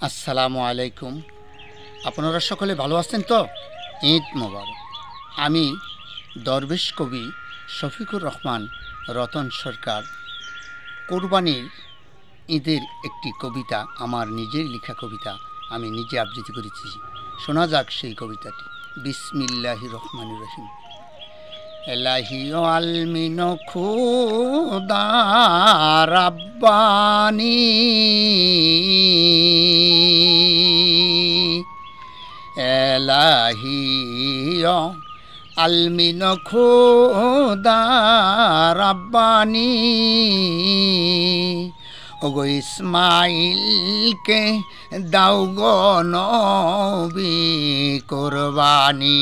আসসালামু আলাইকুম। আপনারা সকলে ভালো আছেন তো? ঈদ মোবারক। আমি দরবেশ কবি শফিকুর রহমান রতন সরকার কোরবানির ঈদের একটি কবিতা, আমার নিজের লেখা কবিতা, আমি নিজে আবৃত্তি করেছি। শোনা যাক সেই কবিতাটি। বিসমিল্লাহির রহমানির রহিম। এলাহি আলমিন খুদা রাব্বানি এলাহি আলমিন খুদা রাব্বানি ওগো ইসমাইলকে দাও গো নবী কোরবানি,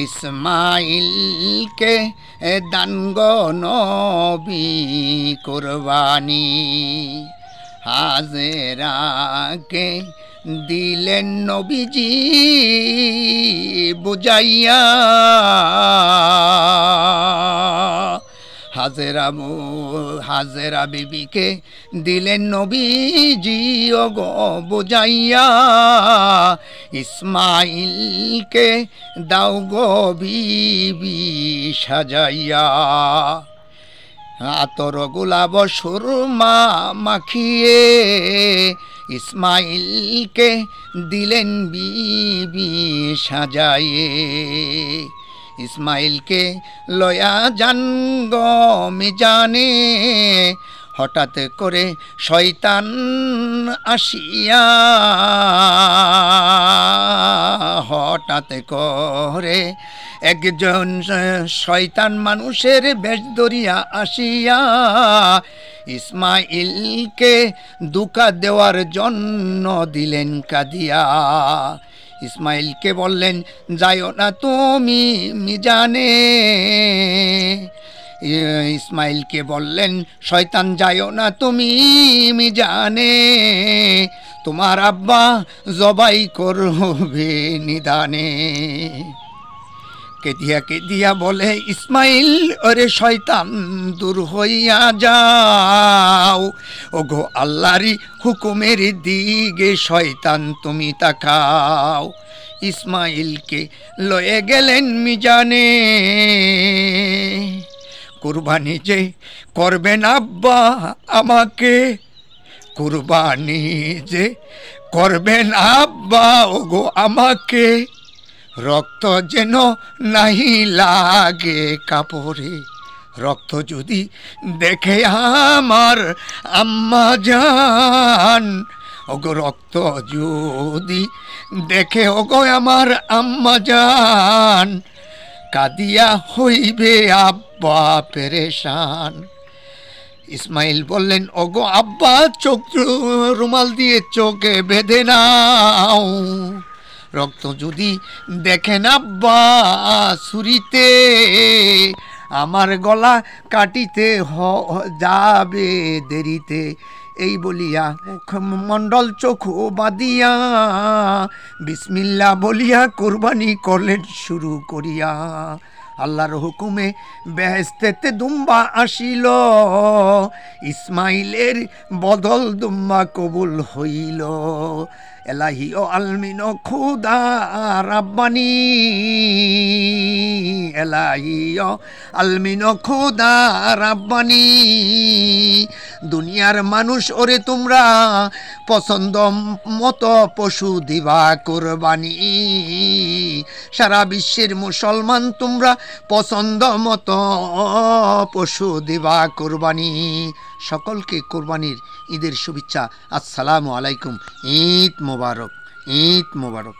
ইসমাইলকে দান গো নবী কোরবানি। হাজেরাকে দিলেন নবীজি বুঝাইয়া, হাজেরা বিবিকে দিলেন নবীজি ওগো বুঝাইয়া, ইসমাইলকে দাও গো বিবি সাজাইয়া। আতর গোলাপ সুরমা মাখিয়ে ইসমাইলকে দিলেন বিবি সাজাইয়ে। ইসমাইলকে লয়া যান গো মিজানে, হঠাৎ করে শয়তান আসিয়া, হঠাৎ করে একজন শয়তান মানুষের বেশ ধরিয়া আসিয়া ইসমাইলকে দুকা দেওয়ার জন্য দিলেন কাঁদিয়া। ইসমাইলকে বললেন যাইও না তুমি মিজানে, ইসমাইলকে বললেন শয়তান যাইও না তুমি মিজানে, তোমার আব্বা জবাই করবে নিদানে। কেদিয়া বলে ইসমাইল ওরে শয়তান দূর হইয়া যাও, ওগো আল্লাহরই হুকুমের দিকে শয়তান তুমি তাকাও। ইসমাইলকে লয়ে গেলেন মিজানে, কুরবানি যে করবেন আব্বা আমাকে, কুরবানি যে করবেন আব্বা ওগো আমাকে, রক্ত যেন নাহি লাগে কাপড়ে, রক্ত যদি দেখে আমার আম্মা জান, ওগো রক্ত যদি দেখে ওগো আমার আম্মা জান, কাঁদিয়া হইবে আব্বা পেরেশান। ইসমাইল বললেন ওগো আব্বা চোখ রুমাল দিয়ে চোখে বেঁধে নাও, রক্ত যদি দেখেন আব্বা ছুরিতে, আমার গলা কাটিতে যাবে দেরিতে। এই বলিয়া মুখমণ্ডল চোখ বাঁধিয়া বিসমিল্লাহ বলিয়া কোরবানি করলেন শুরু করিয়া। আল্লাহর হুকুমে বেহেশতেতে দুম্বা আসিল, ইসমাইলের বদল দুম্বা কবুল হইল। এলাহি ও আলমিন খুদা রাব্বানি, এলাহি ও আলমিন খুদা রাব্বানি। দুনিয়ার মানুষ ওরে তোমরা পছন্দ মতো পশু দিবা কোরবানি, সারা বিশ্বের মুসলমান তোমরা পছন্দ মতো পশু দিবা কোরবানি। সকলকে কোরবানির ঈদের শুভেচ্ছা। আসসালামু আলাইকুম। ঈদ মোবারক, ঈদ মোবারক।